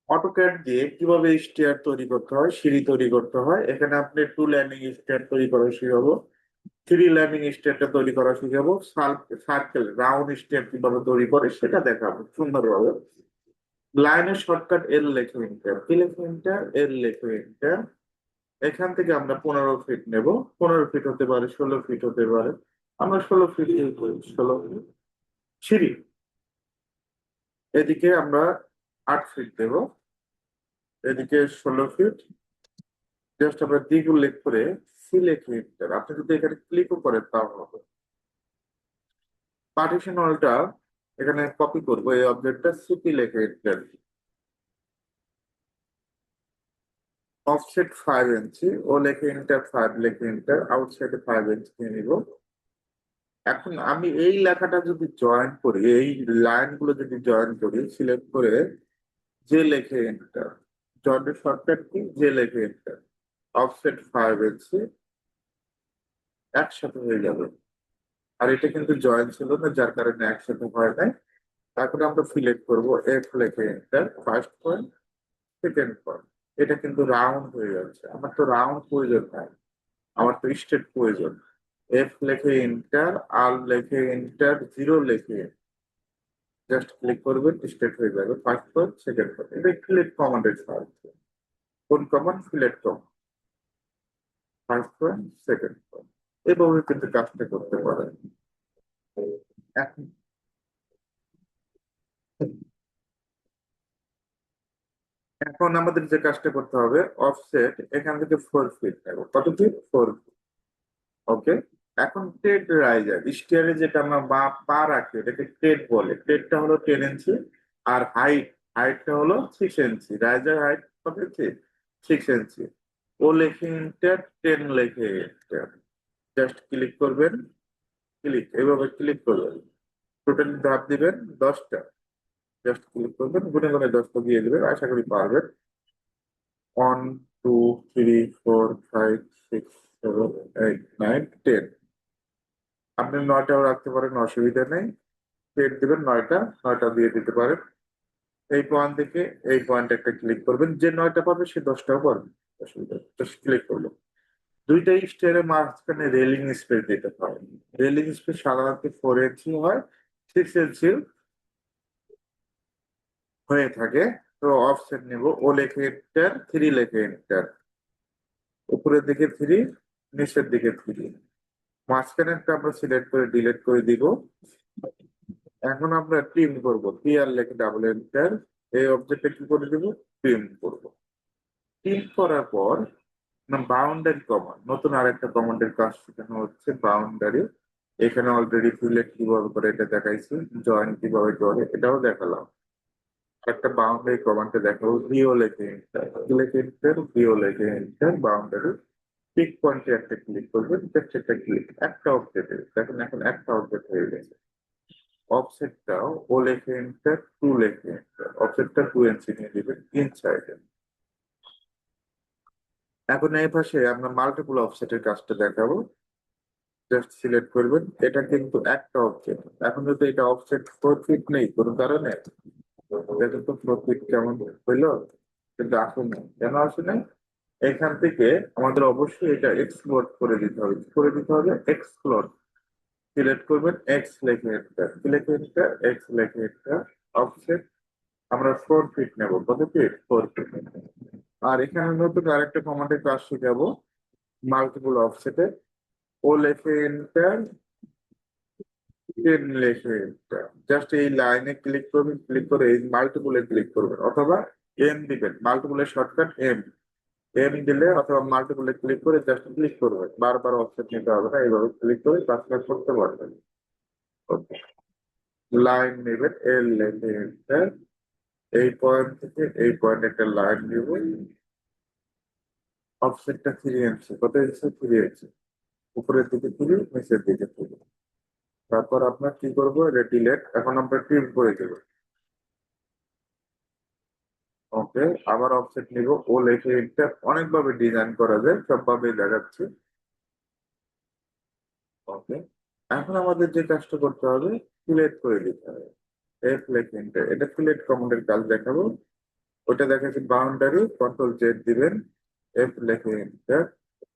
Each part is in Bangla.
অটোক্যাড দিয়ে কিভাবে স্টেয়ার তৈরি করতে হয়, সিঁড়ি তৈরি করতে হয়, এখানে আপনি টু ল্যান্ডিং স্টেয়ার তৈরি করা শিখাবো, থ্রি ল্যান্ডিং স্টেয়ারটা তৈরি করা শিখাবো, সার্কেল রাউন্ড স্টেয়ার কিভাবে তৈরি করে সেটা দেখাবো সুন্দরভাবে। লাইনের শর্টকাট এল লেখে এন্টার, কি লেখে এন্টার, এল লেখে এন্টার। এখান থেকে আমরা 15 ফিট নেব, 15 ফিট হতে পারে, 16 ফিট হতে পারে, আমরা 16 ফিট, 16 ফিট সিঁড়ি। এদিকে আমরা 8 ফিট দেব, এদিকে 16 ফিট। জাস্ট আমরা দিক উল্লেখ করে সিলেক্ট এন্টার, আপনি যদি এখানে ক্লিকও করেন তাও হবে। পার্টিশন ওয়ালটা এখানে কপি করবো, এই অবজেক্টটা সিপি লেখে এন্টার। অফসেট 5 ইঞ্চি, ও লেখে এন্টার, 5 লেখে এন্টার, আউটসাইডে 5 ইঞ্চি নিয়ে নিব। এখন আমি এই লেখাটা যদি জয়েন করি, এই লাইন গুলো যদি জয়েন করি, সিলেক্ট করে যে লেখে এন্টার, জয়েন্টের শর্টকাট কি, যে লেখে এন্টার, অফসেট 5 ইঞ্চি একসাথে হয়ে যাবে। আর এটা কিন্তু জয়েন ছিল না, যার কারণে একসাথে হয় নাই। তারপরে আমরা সিলেক্ট করব এফ লেখে enter, first point, second point. এটা কিন্তু রাউন্ড হয়ে যাচ্ছে, আমার তো রাউন্ড প্রয়োজন নাই, আমার তো স্ট্রেট প্রয়োজন। এফ লেখে এন্টার, আর লেখে এন্টার, জিরো লেখে জাস্ট ক্লিক করবেন, স্ট্রেট হয়ে যাবে, ফার্স্ট পয়েন্ট, সেকেন্ড পয়েন্ট। এটা ফিলেট কমান্ডের সাহায্যে। কোন command? Fillet command, first point, second point. এভাবে কিন্তু কাজটা করতে পারেন। এখন এখন আমাদের যে কাজটা করতে হবে, অফসেট এখান থেকে 4 ফিট নেব, কত ফিট? 4 ফিট। ওকে। এখন টেড রাইজার স্টিয়ারে যেটা আমরা পা রাখি এটাকে টেড বলে, টেডটা হলো 10 ইঞ্চি। আর হাইটটা হলো 6 ইঞ্চি, রাইজার হাইট কত ইঞ্চি? 6 ইঞ্চি। ও লেখে ইন্টার, 10 লেখে ইন্টার, জাস্ট ক্লিক করবেন, ক্লিক, এভাবে ক্লিক করবেন, টোটাল ধাপ দিবেন 10টা, জাস্ট ক্লিক করবেন, গুনে গুনে 10টা দিয়ে দিবেন, আশা করি পারবেন। 1 2 3 4 5 6 7 8 9 10। আপনি 9টাও রাখতে পারেন, অসুবিধা নেই। পেড দিবেন 9টা, 9টা দিয়ে দিতে পারেন। এই পয়েন্ট থেকে এই পয়েন্ট একটা ক্লিক করবেন, যে 9টা পাবে সে 10টাও পারবে, অসুবিধা নেই। জাস্ট ক্লিক করলো। দুইটা স্টেয়ারের মাঝখানে রেলিং স্পেস দিতে হয়। রেলিং স্পেস সাধারণত 4 ইঞ্চি হয়, 6 ইঞ্চি হয়ে থাকে। তো অফসেট নেব, ও লেখে এন্টার, 3 লেখে এন্টার, উপরের দিকে 3, নিচের দিকে 3, মাঝখানেরটা আমরা সিলেক্ট করে ডিলিট করে দিব। এখন আমরা ট্রিম করব, পি আর লেখে ডাবল এন্টার, এই অবজেক্টটা কি করে দিব? ট্রিম করব। ট্রিম করার পর বাউন্ডারি কমান্ড, নতুন আরেকটা কমান্ডের কাজ শেখানো হচ্ছে, বাউন্ডারি। এখানে অলরেডি সিলেক্ট কিভাবে করে এটা দেখাইছি, জয়েন কিভাবে করে এটাও দেখালাম। একটা বাউন্ডারি কমান্ডে দেখাবো, ভিও লেখে এন্টার, লেখে এন্টার, ভিও লেখে এন্টার, বাউন্ডারি। পিক পয়েন্টে একটা ক্লিক করবেন, জাস্ট একটা ক্লিক, একটা অবজেক্ট দেখেন, এখন একটা অবজেক্ট হয়ে গেছে। অফসেটটাও ও লেখে এন্টার, 2 লেখে এন্টার, অফসেটটা 2 ইঞ্চি নিয়ে দিবেন ইনসাইডে। এখন এই পাশে আমরা মাল্টিপল অফসেটের কাজটা দেখাবো। জাস্ট সিলেক্ট করবেন, এটা কিন্তু একটা অবজেক্ট। এখন যদি এটা অফসেট 4 ফিট নেই কোনো কারণে, দেখেন তো 4 ফিট কেমন হইলো, কিন্তু আসুন না, কেন আসে নাই? এখান থেকে আমাদের অবশ্যই এটা এক্সপ্লোর করে দিতে হবে, করে দিতে হবে এক্সপ্লোর। সিলেক্ট করবেন, এক্স লেখে এন্টার, সিলেক্ট এন্টার, এক্স লেখে এন্টার, অফসেট আমরা 4 ফিট নেব, কত ফিট? 4 ফিট। আর এখানে নতুন আরেকটা কমান্ডের কাজ শিখাবো, মাল্টিপল অফসেটে। ও লেখে এন্টার, 10 লেখে এন্টার, জাস্ট এই লাইনে ক্লিক করবেন, ক্লিক করে এই মাল্টিপলে ক্লিক করবেন, অথবা এম দিবেন, মাল্টিপলের শর্টকাট এম। এম দিলে অথবা মাল্টিপলে ক্লিক করে জাস্ট ক্লিক করবেন, বারবার অফসেট নিতে হবে না, এইভাবে ক্লিক করে কাজটা করতে পারবেন। ওকে। লাইন নেবেন, এল লেখে এন্টার, এই পয়েন্ট থেকে এই পয়েন্ট একটা লাইন দিব, অফসেটটা 3 ইঞ্চি, কত ইঞ্চি? 3 ইঞ্চি, উপরের দিকে 3, নিচের দিকে 3। তারপর আপনার কি করবো, এটা ডিলেট, এখন আমরা ট্রিম করে দেবো। ওকে। আবার অফসেট নিব, ও লেখে এটা অনেকভাবে ডিজাইন করা যায়, সবভাবেই দেখাচ্ছি। ওকে। এখন আমাদের যে কাজটা করতে হবে, সিলেক্ট করে দিতে হবে, এফ লেখে এটা সিলেক্ট কমান্ডের কাজ দেখাবো। ওটা দেখাচ্ছে বাউন্ডারি, কন্ট্রোল জেড দিবেন, এফ লেখে এন্টার,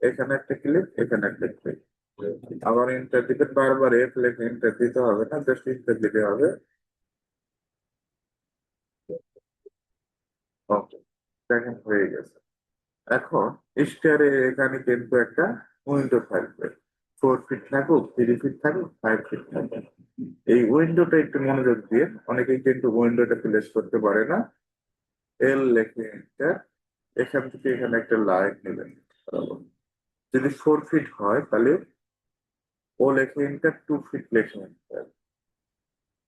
এখানে একটা ক্লিক, এখানে একটা ক্লিক, আবার এন্টার দিবেন, বারবার এফ লেখে এন্টার দিতে হবে না, জাস্ট এন্টার দিতে হবে। ওকে, দেখেন হয়ে গেছে। এখন স্টারে এখানে কিন্তু একটা উইন্ডো থাকবে, 4 ফিট থাকুক, 3 ফিট থাকুক, 5 ফিট থাকুক। এই উইন্ডোটা একটু মনোযোগ দিয়ে, অনেকেই কিন্তু উইন্ডোটা প্লেস করতে পারে না। এল লেখে এন্টার, এখান থেকে এখানে একটা লাইন নেবেন। যদি 4 ফিট হয় তাহলে ও লেখে এন্টার, 2 ফিট লেখে এন্টার,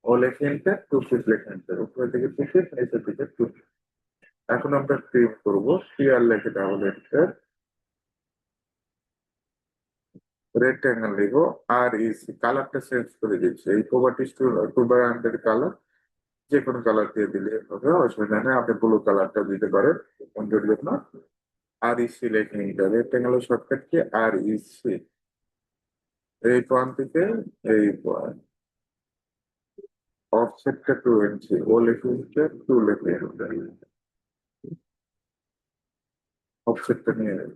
ও লেখে এন্টার, 2 ফিট লেখে এন্টার, উপরে থেকে 2 ফিট, নিচের দিকে 2 ফিট। এখন আমরা ক্রিয়েট করবো, সিআর লেখে ডাবল এন্টার, রেক্ট্যাঙ্গেল দিব, আর ইসি কালারটা চেঞ্জ করে দিচ্ছি, এই properties to by under colour, যে কোনো কালার দিয়ে দিলে হবে, অসুবিধা নেই, আপনি ব্লু কালারটা দিতে পারেন উইন্ডোর জন্য। আর ইসি লেখে এন্টার, রেক্ট্যাঙ্গেল শর্টকাট কি আর ইসি, এই পয়েন্ট থেকে এই পয়েন্ট, অফসেটটা 2 ইঞ্চি, ও লেখে এন্টার, 2 লেখে এন্টার, অফসেটটা নিয়ে নেব।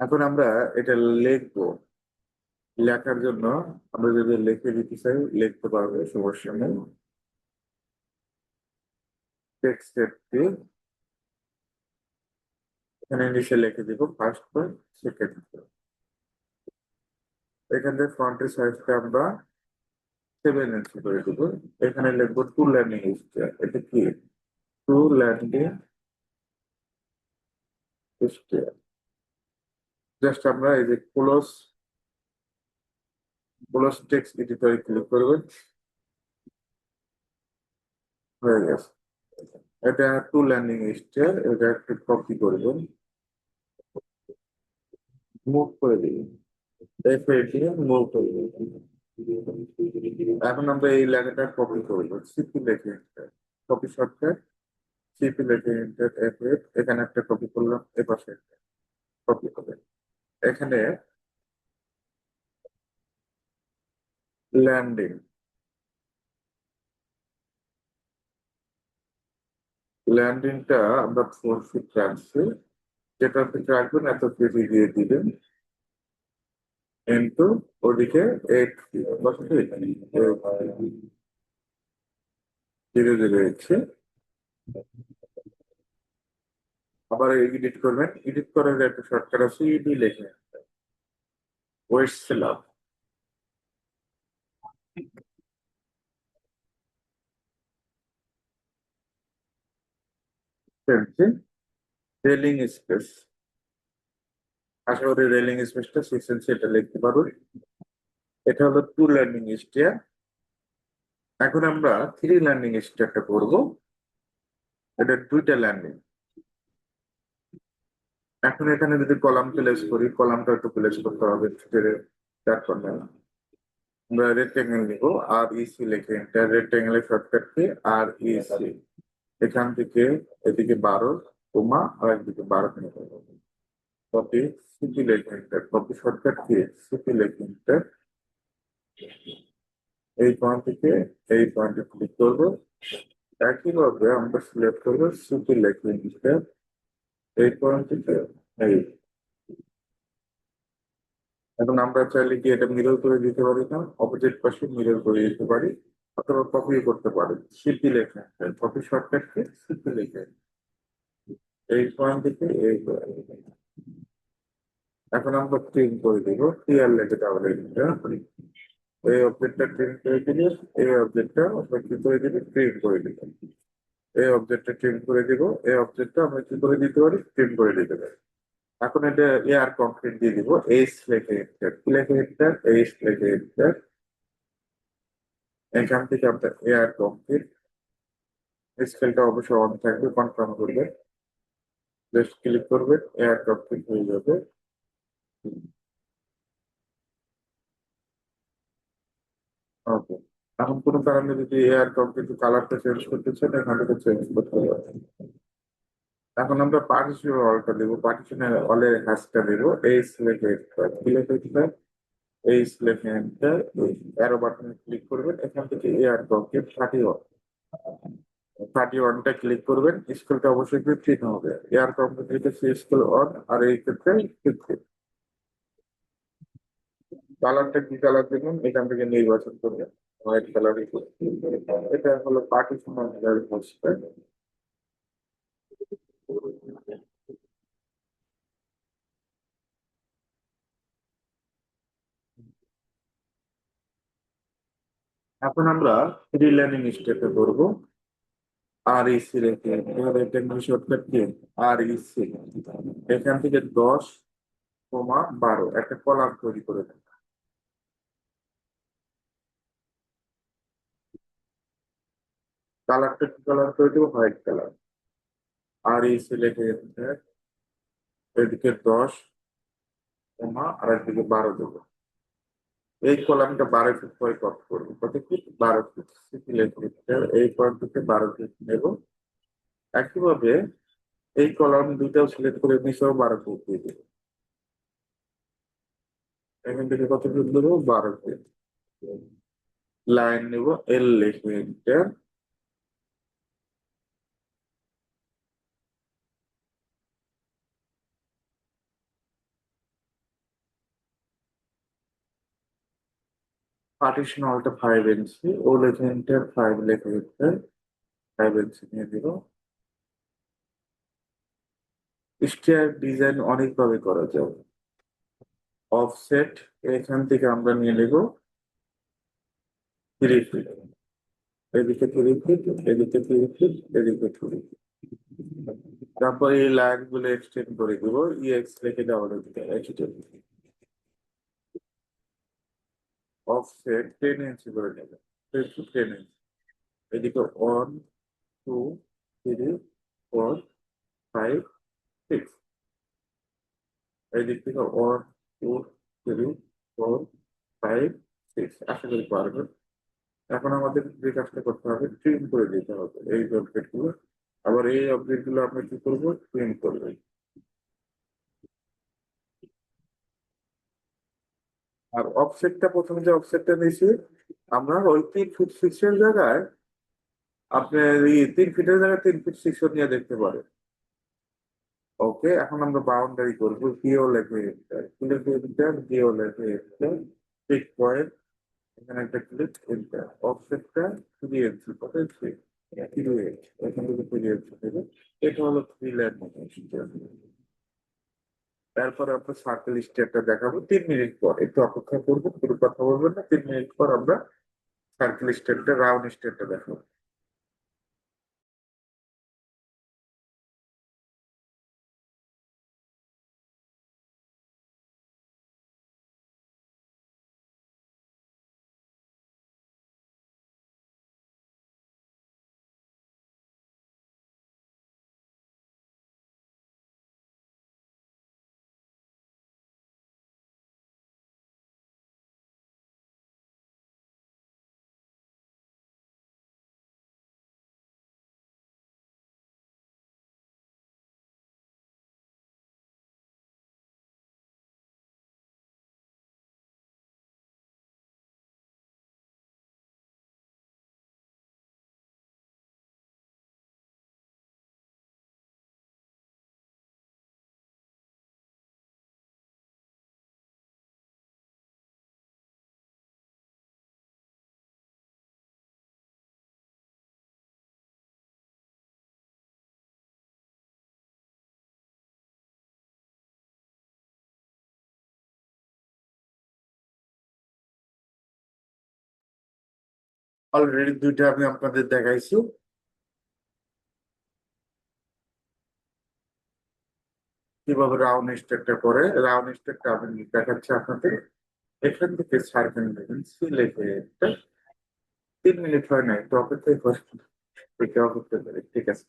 এখন আমরা এটা লিখবো, লেখার জন্য আমরা যদি লিখে দিতে চাই লিখতে পারবো, সমস্যা নেই। টেক্সট দিয়ে এখানে নিচে লিখে দিব ফার্স্ট পয়েন্ট, সেকেন্ড পয়েন্ট। এখান থেকে ফন্টের সাইজটা আমরা 7 ইঞ্চি করে দিব। এখানে লিখবো টু ল্যান্ডিং স্টেয়ার, এটা কি, টু ল্যান্ডিং স্টেয়ার। জাস্ট আমরা এই যে ক্লোজ, ক্লোজ টেক্সট এডিটরে ক্লিক করবেন, হয়ে গেছে। এটা টু ল্যান্ডিং স্টেয়ার, এটা একটু কপি করবেন, মুভ করে দিবেন, এফ দিয়ে মুভ করে দিবেন। এখন আমরা এই লেখাটা কপি করবো, সিপি লেখে কপি শর্টকাট, সিপি লেখে এন্টার, এফ এখানে একটা কপি করলাম, এপাশে কপি হবে। এখানে ল্যান্ডিং, ল্যান্ডিংটা আমরা 4 ফিট রাখছি, যেটা ফিট রাখবেন এত কেজি দিয়ে দিবেন, কিন্তু ওদিকে 8 ফিট, কত ফিট, 0 0 আবার এডিট করবেন, এডিট করার একটা শর্টকাট আছে, ইডি লেখে ওয়েস্ট স্ল্যাব, রেলিং স্পেস, আশা করি রেলিং স্পেসটা 6 ইঞ্চি, এটা লিখতে পারবো। এটা হলো টু ল্যান্ডিং স্টেয়ার। এখন আমরা 3 ল্যান্ডিং স্টেয়ারটা করবো, এটা 2টা ল্যান্ডিং। এখন এখানে যদি কলাম প্লেস করি, কলামটা একটু প্লেস করতে হবে, তারপর আমরা রেক্টেঙ্গেল নিব, আর ইসি লিখে এন্টার, রেক্টেঙ্গেলের শর্টকাট কি আর ইসি, এখান থেকে এদিকে 12 কমা আর একদিকে 12 নিতে হবে, কপি, সিপি লিখে enter, copy shortcut key CP লিখে এন্টার, এই পয়েন্ট থেকে এই পয়েন্টে ক্লিক করবো, একইভাবে আমরা সিলেক্ট করবো সিপি লিখে এন্টার, এই পয়েন্ট থেকে এই। এখন আমরা চাইলে কি এটা মিরর করে দিতে পারি না, অপোজিট পাশে মিরর করে দিতে পারি, অথবা কপি করতে পারি, সিপি লেখা, কপি শর্টকাট কে সিপি লেখা, এই পয়েন্ট থেকে এই point। এখন আমরা প্রিন্ট করে দিব, ক্লিয়ার লেখে তাহলে এই অবজেক্টটা প্রিন্ট করে দিলে, এই অবজেক্টটা আমরা কি করে দিব, প্রিন্ট করে দিব, এই অবজেক্টটা প্রিন্ট করে দিব, এই অবজেক্টটা আমরা কি করে দিতে পারি, প্রিন্ট করে দিতে পারি। এখন এটা এয়ার কমপ্লিট দিয়ে দিব, এইচ লেখে এন্টার, কি লেখে এন্টার, এইচ লেখে এন্টার, এখান থেকে আপনার এয়ার কমপ্লিট, স্কেলটা অবশ্যই অন থাকবে, কনফার্ম করবেন, জাস্ট ক্লিক করবেন, এয়ার কমপ্লিট হয়ে যাবে। ওকে, এখন কোনো কারণে যদি এয়ার কমপ্লিট কালারটা চেঞ্জ করতে চান, এখান থেকে চেঞ্জ করতে হবে। এখন আমরা পার্টিশন অলটা দেবো, পার্টিশনের অলের হ্যাশটা দেবো, এই সিলেক্ট কি লেখে এই সিলেক্ট অ্যারো বাটনে ক্লিক করবেন, এখান থেকে এয়ার কমপ্লিট 30 হবে। 31টা ক্লিক করবেন, স্কুলটা অবশ্যই 15 হবে। এয়ার কম্পিউটার স্কুল অন, আর এই ক্ষেত্রে 15। কালারটা কি কালার দেবেন এখান থেকে নির্বাচন করবেন, হোয়াইট কালার। এটা হলো পাকিস্তান পোস্টার। এখন আমরা ফ্রি লার্নিং স্টেপে করবো। আর ইসি রেখে এবার এটা শর্টকাট কি, আর ইসি, এখান থেকে 10, 12 একটা কলাম তৈরি করে দেন। কালারটা কি কালার করে দেবো, হোয়াইট কালার। আর ইসি লিখে দিতে এদিকে 10, আর একদিকে 12 দেবো। এই কলামটা 12 ফিট করে কট করবো, কত ফিট, 12 ফিট। সিটি লিখে দিতে এই পয়েন্ট থেকে 12 ফিট নেবো। একইভাবে এই কলাম দুইটাও সিলেক্ট করে নিচেও 12 ফিট দিয়ে দেবো। এখান থেকে কত ফিট দেবো, 12 ফিট। লাইন নেব, এল লিখে দিতে পার্টিশন হলটা 5 ইঞ্চি, ও লিখে দিতে 5 লিখে দিতে 5 ইঞ্চি নিয়ে দিব। স্টেয়ার ডিজাইন অনেকভাবে করা যায়। অফসেট, এখান থেকে আমরা নিয়ে নেব 3 ফিট। এদিকে 3 ফিট, এদিকে 3 ফিট, এদিকে 3 ফিট। তারপর এই লাইন গুলো এক্সটেন্ড করে দিব, ইএক্স লিখে দেওয়া দিতে এক্সটেন্ড। অফসেট 10 ইঞ্চি করে নেবে, 10 ইঞ্চি। এদিকে 1, 2, 3, 4, 5, 6। এই দিক থেকে 1, 2, 3, 4, 5, 6, আশা করি পারবেন। এখন আমাদের যে কাজটা করতে হবে, ট্রিম করে দিতে হবে এই অবজেক্ট গুলো। আবার এই অবজেক্ট গুলো আমরা কি করবো, ট্রিম করবো। আর অফসেটটা, প্রথমে যে অফসেটটা নিয়েছি আমরা, ওই 3 ফিট 6 এর জায়গায় আপনার এই 3 ফিটের জায়গায় 3 ফিট 6 নিয়ে দেখতে পারেন। ওকে, এখন আমরা বাউন্ডারি করবো, জিও লেখে জিও লেখে ঠিক পয়েন্ট। এখানে একটা ক্লিক, এন্টার। অফসেটটা 3 ইঞ্চি, কত ইঞ্চি, 3 ইঞ্চি। এখান থেকে 3 ইঞ্চি দেবে। এটা হলো 3 লাইন মোশন। তারপরে আমরা সার্কেল স্টেপটা দেখাবো 3 মিনিট পর, একটু অপেক্ষা করবো, কোনো কথা বলবেন না। 3 মিনিট পর আমরা সার্কেল স্টেপটা, রাউন্ড স্টেপটা দেখাবো। অলরেডি দুইটা আমি আপনাদের দেখাইছি, কিভাবে রাউন্ড স্টেপটা করে। রাউন্ড স্টেপটা আমি দেখাচ্ছি আপনাদের। এখান থেকে সার্কেল নেবেন, সিলেক্ট, 3 মিনিট হয় নাই তো, অপেক্ষাই করে, অপেক্ষা করে, ঠিক আছে।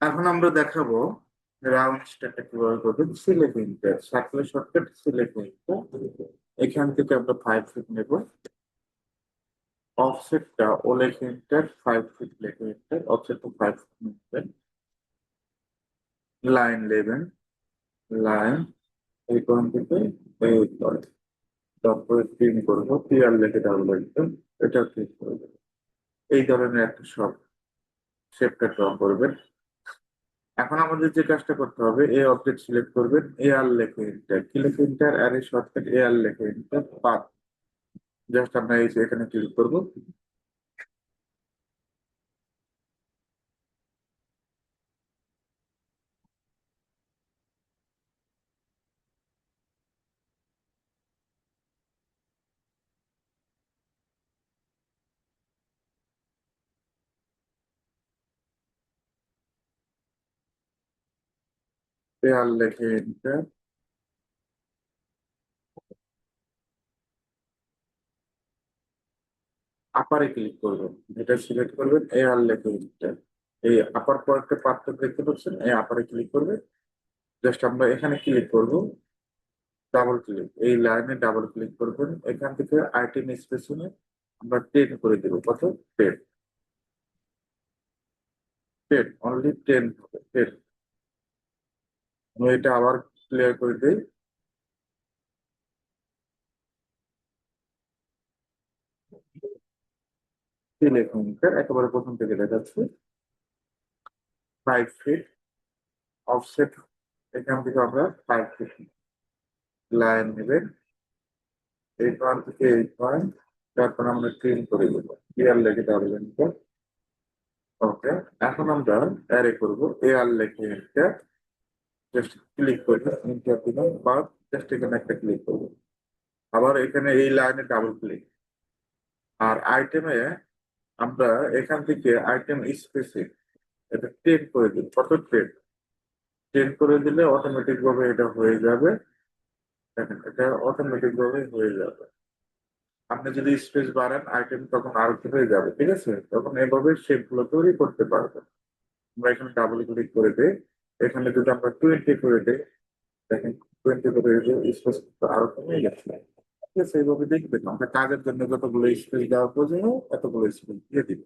এখন আমরা দেখাবো রাউন্ড স্টারটা কিভাবে করবেন। সিলেক্ট ইন্টার সার্কেলের শর্টকাট সিলেক্ট ইন্টার, এখান থেকে আমরা 5 ফিট নেব। অফসেটটা ও লেখে ইন্টার, 5 ফিট লেখে ইন্টার, অফসেটটা 5 ফিট নেবেন। লাইন নেবেন, লাইন এই পয়েন্ট থেকে এই পয়েন্ট, তারপরে পিন করবো, পিআর লেখে ডাবল একদম, এটা ক্লিক করবো। এই ধরনের একটা সব শেপটা ড্র করবেন। এখন আমাদের যে কাজটা করতে হবে, এই অবজেক্ট সিলেক্ট করবেন, এআর লেখে এন্টার, কি লেখে এন্টার, আর এই শর্টকাট এআর লেখে এন্টার, পাথ। জাস্ট আমরা এই যে এখানে ক্লিক করব। এআর লেখে এন্টার, আপারে ক্লিক করবেন, এটা সিলেক্ট করবেন, এআর লেখে এন্টার। এই আপার পয়েন্টে পার্থক্য দেখতে পাচ্ছেন, এই আপারে ক্লিক করবে। জাস্ট আমরা এখানে ক্লিক করব, ডাবল ক্লিক, এই লাইনে ডাবল ক্লিক করবেন, এখান থেকে আইটেম স্পেসিংয়ে আমরা 10 করে দেব। কত? 10, 10, অনলি 10 হবে, 10। আমি এটা আবার ক্লিয়ার করে দিই। লিখুন স্যার, একেবারে প্রথম থেকে দেখাচ্ছি। 5 ফিট অফসেট, এখান থেকে আমরা 5 ফিট লাইন নেবেন, এই পয়েন্ট থেকে এই পয়েন্ট, তারপর আমরা ক্লিন করে দেবো, ক্লিয়ার লেখে পারবেন। ওকে, এখন আমরা অ্যারে করবো, এআর লেখে একটা, জাস্ট ক্লিক করবো, এন্টার দিলাম, বা জাস্ট এখানে একটা ক্লিক করবো। আবার এখানে এই লাইনে ডাবল ক্লিক। আর আইটেমে আমরা এখান থেকে আইটেম স্পেসিফিক এটা 10 করে দিই। কত? 10, 10 করে দিলে অটোমেটিক ভাবে এটা হয়ে যাবে। দেখেন, এটা অটোমেটিক ভাবে হয়ে যাবে। আপনি যদি স্পেস বাড়ান আইটেম তখন আরো কি হয়ে যাবে, ঠিক আছে? তখন এভাবে শেপ গুলো তৈরি করতে পারবেন। আমরা এখানে ডাবল ক্লিক করে দিই, এখানে যদি আমরা 20 করে দিই, দেখেন 20 করে দিই, স্পেস আরো কমে গেছে। ঠিক আছে, এইভাবে দেখবেন আমরা কাজের জন্য যতগুলো স্পেস দেওয়া প্রয়োজন হয়, এতগুলো স্পেস দিয়ে দিব।